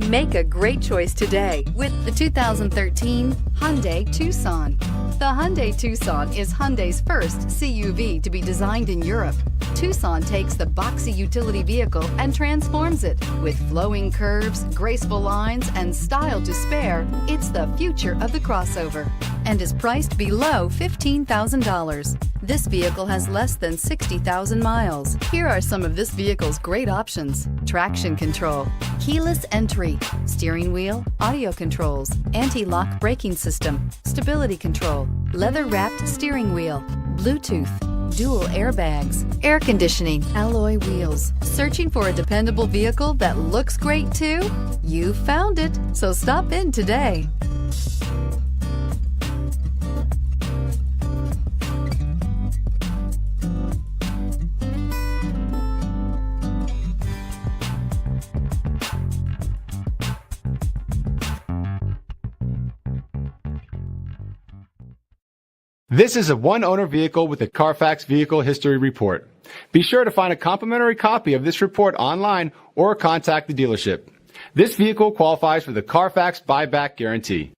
Make a great choice today with the 2013 Hyundai Tucson. The Hyundai Tucson is Hyundai's first CUV to be designed in Europe. Tucson takes the boxy utility vehicle and transforms it. With flowing curves, graceful lines, and style to spare, it's the future of the crossover and is priced below $15,000. This vehicle has less than 60,000 miles. Here are some of this vehicle's great options: traction control, keyless entry, steering wheel audio controls, anti-lock braking system, stability control, leather-wrapped steering wheel, Bluetooth, dual airbags, air conditioning, alloy wheels. Searching for a dependable vehicle that looks great too? You found it, so stop in today. This is a one-owner vehicle with a Carfax Vehicle History Report. Be sure to find a complimentary copy of this report online or contact the dealership. This vehicle qualifies for the Carfax Buyback Guarantee.